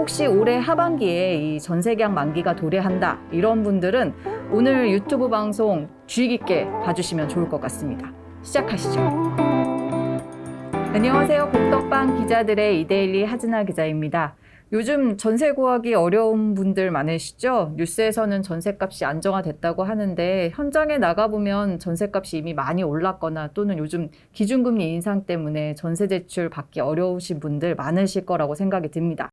혹시 올해 하반기에 이 전세 계약 만기가 도래한다 이런 분들은 오늘 유튜브 방송 주의 깊게 봐주시면 좋을 것 같습니다. 시작하시죠. 안녕하세요. 복덕방 기자들의 이데일리 하진아 기자입니다. 요즘 전세 구하기 어려운 분들 많으시죠? 뉴스에서는 전세값이 안정화됐다고 하는데 현장에 나가보면 전세값이 이미 많이 올랐거나 또는 요즘 기준금리 인상 때문에 전세 대출 받기 어려우신 분들 많으실 거라고 생각이 듭니다.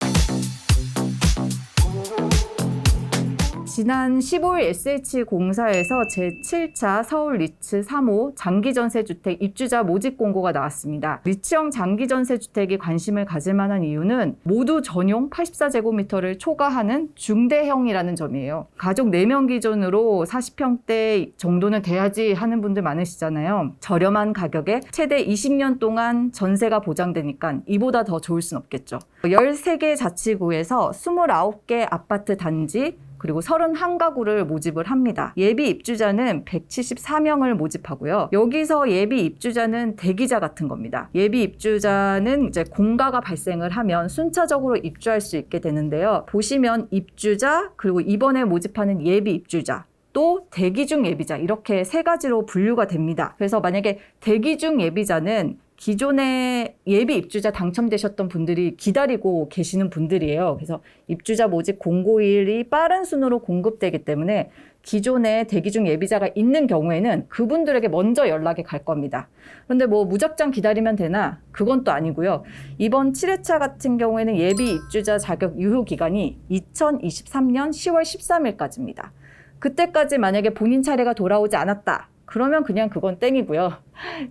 지난 15일 SH공사에서 제7차 서울 리츠 3호 장기전세주택 입주자 모집 공고가 나왔습니다. 리츠형 장기전세주택이 관심을 가질 만한 이유는 모두 전용 84제곱미터를 초과하는 중대형이라는 점이에요. 가족 4명 기준으로 40평대 정도는 돼야지 하는 분들 많으시잖아요. 저렴한 가격에 최대 20년 동안 전세가 보장되니까 이보다 더 좋을 순 없겠죠. 13개 자치구에서 29개 아파트 단지 그리고 31가구를 모집을 합니다. 예비 입주자는 174명을 모집하고요. 여기서 예비 입주자는 대기자 같은 겁니다. 예비 입주자는 이제 공가가 발생을 하면 순차적으로 입주할 수 있게 되는데요. 보시면 입주자 그리고 이번에 모집하는 예비 입주자 또 대기 중 예비자 이렇게 3가지로 분류가 됩니다. 그래서 만약에 대기 중 예비자는 기존에 예비 입주자 당첨되셨던 분들이 기다리고 계시는 분들이에요. 그래서 입주자 모집 공고일이 빠른 순으로 공급되기 때문에 기존에 대기 중 예비자가 있는 경우에는 그분들에게 먼저 연락이 갈 겁니다. 그런데 뭐 무작정 기다리면 되나? 그건 또 아니고요. 이번 7회차 같은 경우에는 예비 입주자 자격 유효 기간이 2023년 10월 13일까지입니다. 그때까지 만약에 본인 차례가 돌아오지 않았다. 그러면 그냥 그건 땡이고요.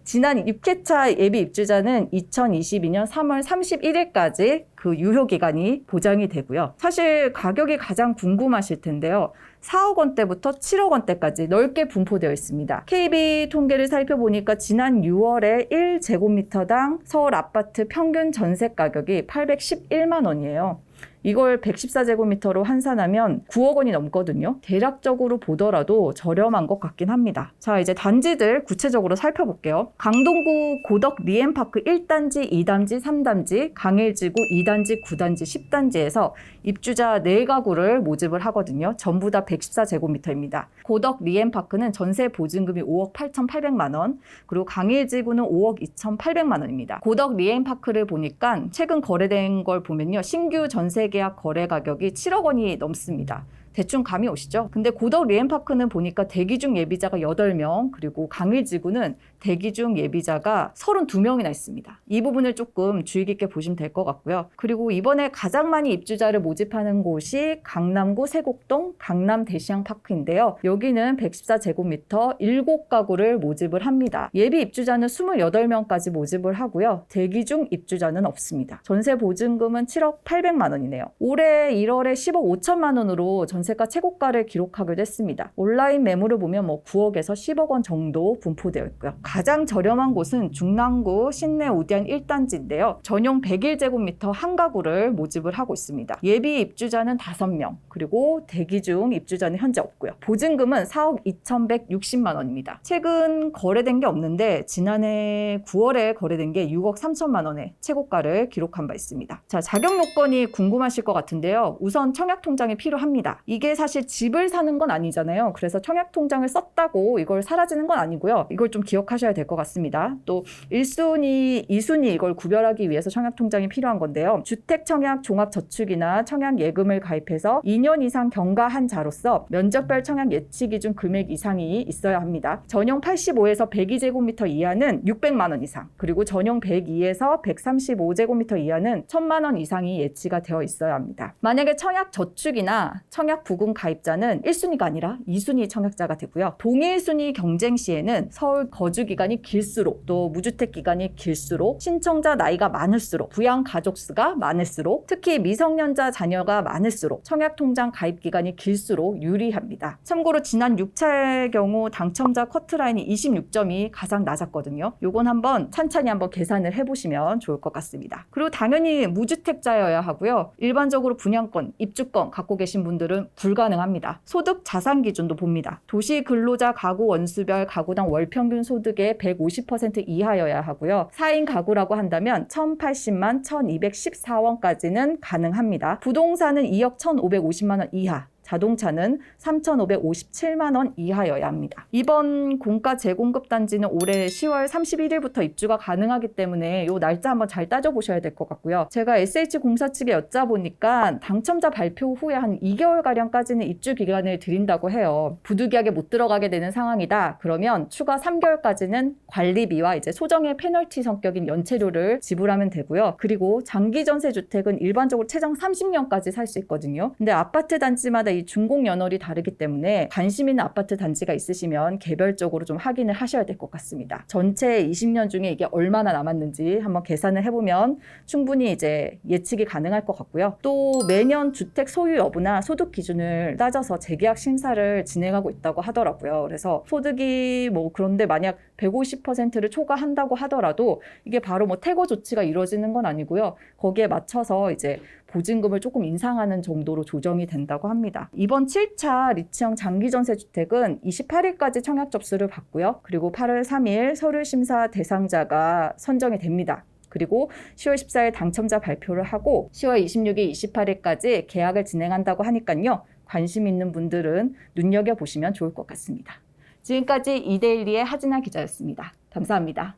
지난 6회차 예비 입주자는 2022년 3월 31일까지 그 유효 기간이 보장이 되고요. 사실 가격이 가장 궁금하실 텐데요. 4억 원대부터 7억 원대까지 넓게 분포되어 있습니다. KB 통계를 살펴보니까 지난 6월에 1제곱미터당 서울 아파트 평균 전세 가격이 811만 원이에요. 이걸 114제곱미터로 환산하면 9억 원이 넘거든요. 대략적으로 보더라도 저렴한 것 같긴 합니다. 자, 이제 단지들 구체적으로 살펴볼게요. 강동구 고덕 리엠파크 1단지, 2단지, 3단지, 강일지구 2단지, 9단지, 10단지에서 입주자 4가구를 모집을 하거든요. 전부 다 114제곱미터입니다. 고덕 리엠파크는 전세 보증금이 5억 8,800만 원, 그리고 강일지구는 5억 2,800만 원입니다. 고덕 리엠파크를 보니까 최근 거래된 걸 보면요. 신규 전세 계약 거래 가격이 7억 원이 넘습니다. 대충 감이 오시죠? 근데 고덕 리엠파크는 보니까 대기 중 예비자가 8명, 그리고 강일지구는 대기 중 예비자가 32명이나 있습니다. 이 부분을 조금 주의 깊게 보시면 될 것 같고요. 그리고 이번에 가장 많이 입주자를 모집하는 곳이 강남구 세곡동 강남 대시양파크인데요. 여기는 114제곱미터 7가구를 모집을 합니다. 예비 입주자는 28명까지 모집을 하고요. 대기 중 입주자는 없습니다. 전세 보증금은 7억 800만 원이네요. 올해 1월에 10억 5천만 원으로 전세가 최고가를 기록하기도 했습니다. 온라인 매물을 보면 9억에서 10억 원 정도 분포되어 있고요. 가장 저렴한 곳은 중랑구 신내 우디안 1단지인데요. 전용 101제곱미터 1가구를 모집을 하고 있습니다. 예비 입주자는 5명, 그리고 대기 중 입주자는 현재 없고요. 보증금은 4억 2,160만 원입니다. 최근 거래된 게 없는데 지난해 9월에 거래된 게 6억 3천만 원의 최고가를 기록한 바 있습니다. 자, 자격 요건이 궁금하실 것 같은데요. 우선 청약통장이 필요합니다. 이게 사실 집을 사는 건 아니잖아요. 그래서 청약통장을 썼다고 이걸 사라지는 건 아니고요. 이걸 좀 기억하셔야 될 것 같습니다. 또 1순위, 2순위 이걸 구별하기 위해서 청약통장이 필요한 건데요. 주택청약 종합저축이나 청약예금을 가입해서 2년 이상 경과한 자로서 면적별 청약 예치 기준 금액 이상이 있어야 합니다. 전용 85에서 102제곱미터 이하는 600만 원 이상, 그리고 전용 102에서 135제곱미터 이하는 1,000만 원 이상이 예치가 되어 있어야 합니다. 만약에 청약저축이나 청약부금 가입자는 1순위가 아니라 2순위 청약자가 되고요. 동일 순위 경쟁 시에는 서울 거주기간이 길수록 또 무주택기간이 길수록 신청자 나이가 많을수록 부양 가족 수가 많을수록 특히 미성년자 자녀가 많을수록 청약통장 가입기간이 길수록 유리합니다. 참고로 지난 6차의 경우 당첨자 커트라인이 26점이 가장 낮았거든요. 요건 한번 찬찬히 한번 계산을 해보시면 좋을 것 같습니다. 그리고 당연히 무주택자여야 하고요. 일반적으로 분양권, 입주권 갖고 계신 분들은 불가능합니다. 소득 자산 기준도 봅니다. 도시 근로자 가구 원수별 가구당 월 평균 소득의 150% 이하여야 하고요. 4인 가구라고 한다면 1,080만 1,214원까지는 가능합니다. 부동산은 2억 1,550만 원 이하, 자동차는 3,557만 원 이하여야 합니다. 이번 공가 재공급 단지는 올해 10월 31일부터 입주가 가능하기 때문에 이 날짜 한번 잘 따져보셔야 될 것 같고요. 제가 SH공사 측에 여쭤보니까 당첨자 발표 후에 한 2개월가량까지는 입주 기간을 드린다고 해요. 부득이하게 못 들어가게 되는 상황이다. 그러면 추가 3개월까지는 관리비와 이제 소정의 페널티 성격인 연체료를 지불하면 되고요. 그리고 장기 전세 주택은 일반적으로 최장 30년까지 살 수 있거든요. 근데 아파트 단지마다 이 준공 연월이 다르기 때문에 관심 있는 아파트 단지가 있으시면 개별적으로 좀 확인을 하셔야 될 것 같습니다. 전체 20년 중에 이게 얼마나 남았는지 한번 계산을 해보면 충분히 이제 예측이 가능할 것 같고요. 또 매년 주택 소유 여부나 소득 기준을 따져서 재계약 심사를 진행하고 있다고 하더라고요. 그래서 소득이 뭐 그런데 만약 150%를 초과한다고 하더라도 이게 바로 뭐 퇴거 조치가 이루어지는 건 아니고요. 거기에 맞춰서 이제 보증금을 조금 인상하는 정도로 조정이 된다고 합니다. 이번 7차 리츠형 장기전세 주택은 28일까지 청약 접수를 받고요. 그리고 8월 3일 서류 심사 대상자가 선정이 됩니다. 그리고 10월 14일 당첨자 발표를 하고 10월 26일, 28일까지 계약을 진행한다고 하니까요. 관심 있는 분들은 눈여겨보시면 좋을 것 같습니다. 지금까지 이데일리의 하진아 기자였습니다. 감사합니다.